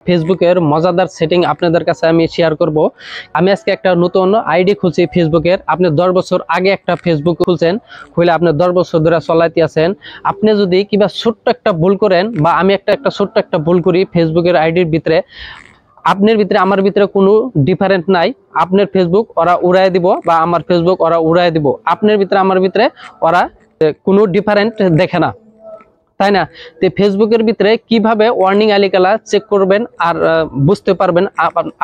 ফেসবুকের মজাদার সেটিং আপনাদের কাছে আমি শেয়ার করব। আমি আজকে একটা নতুন আইডি খুলছি ফেসবুকের। আপনি 10 বছর আগে একটা ফেসবুক খুলছেন, খুলে আপনি 10 বছর ধরে চলাইতে আছেন। আপনি যদি কিবা ছোট্ট একটা ভুল করেন বা আমি একটা ছোট্ট একটা ভুল করি ফেসবুকের আইডির ভিতরে, আপনার ভিতরে আমার ভিতরে কোনো ডিফারেন্ট নাই। আপনার ফেসবুক ওরা উড়াই দিব বা আমার ফেসবুক ওরা উড়াই দিব। আপনার ভিতরে আমার ভিতরে ওরা কোনো ডিফারেন্ট দেখে না, তাই না? তো ফেসবুকের ভিতরে কিভাবে ওয়ার্নিং আলিকালা চেক করবেন আর বুঝতে পারবেন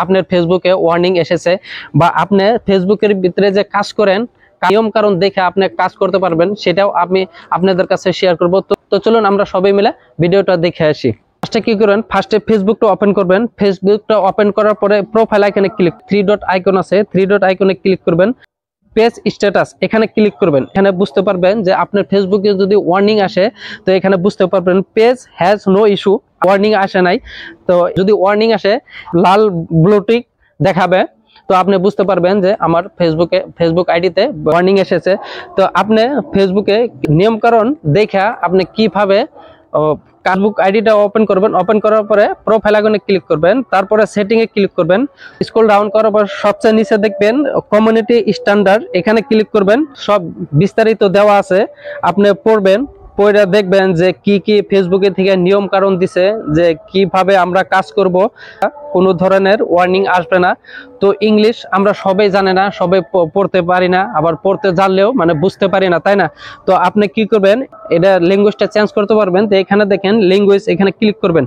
আপনার ফেসবুকে ওয়ার্নিং এসেছে, বা আপনি ফেসবুকের ভিতরে যে কাজ করেন নিয়ম কারণ দেখে আপনি কাজ করতে পারবেন, সেটাও আমি আপনাদের কাছে শেয়ার করব। তো চলুন আমরা সবাই মিলে ভিডিওটা দেখে আসি। ফার্স্টে কি করবেন, ফার্স্টে ফেসবুকটা ওপেন করবেন। ফেসবুকটা ওপেন করার পরে প্রোফাইল আইকনে ক্লিক, 3 ডট আইকন আছে, 3 ডট আইকনে ক্লিক করবেন। পেজ স্ট্যাটাস এখানে ক্লিক করবেন। এখানে বুঝতে পারবেন যে আপনার ফেসবুকে যদি ওয়ার্নিং আসে, তো এখানে বুঝতে পারবেন page has no issue, warning আসে নাই। তো যদি ওয়ার্নিং আসে লাল ব্লুটিক দেখাবে, তো আপনি বুঝতে পারবেন যে আমার ফেসবুক আইডিতে ওয়ার্নিং এসেছে। তো আপনি ফেসবুকে নিয়মকানুন দেখা আপনি কিভাবে ফেসবুক আইডিটা ওপেন করবেন। ওপেন করার পরে প্রোফাইল আইকনে ক্লিক করবেন, তারপরে সেটিং এ ক্লিক করবেন। স্ক্রল ডাউন করার পর সবচেয়ে নিচে দেখবেন কমিউনিটি স্ট্যান্ডার্ড, এখানে ক্লিক করবেন। সব বিস্তারিত দেওয়া আছে, আপনি পড়বেন। পড়ে দেখবেন যে কি কি ফেসবুকে থেকে নিয়ম কারণ দিছে, যে কিভাবে আমরা কাজ করব, কোনো ধরনের ওয়ার্নিং আসবে না। তো ইংলিশ আমরা সবাই জানে না, সবাই পড়তে পারি না, আবার পড়তে জানলেও মানে বুঝতে পারি না, তাই না? তো আপনি কি করবেন, এটা ল্যাঙ্গুয়েজটা চেঞ্জ করতে পারবেন। তো এখানে দেখেন ল্যাঙ্গুয়েজ, এখানে ক্লিক করবেন।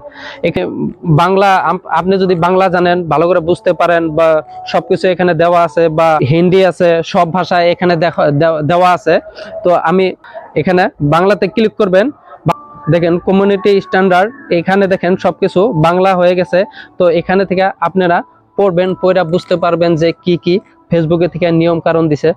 এখানে বাংলা, আপনি যদি বাংলা জানেন, ভালো করে বুঝতে পারেন, বা সবকিছু এখানে দেওয়া আছে, বা হিন্দি আছে, সব ভাষায় এখানে দেওয়া আছে। তো আমি এখানে বাংলাতে ক্লিক করবেন। দেখেন কমিউনিটি স্ট্যান্ডার্ড, এখানে দেখেন সবকিছু বাংলা হয়ে গেছে। তো এখানে থেকে আপনারা পড়বেন, পড়া বুঝতে পারবেন যে কি কি ফেসবুকে থেকে নিয়ম কারণ দিছে।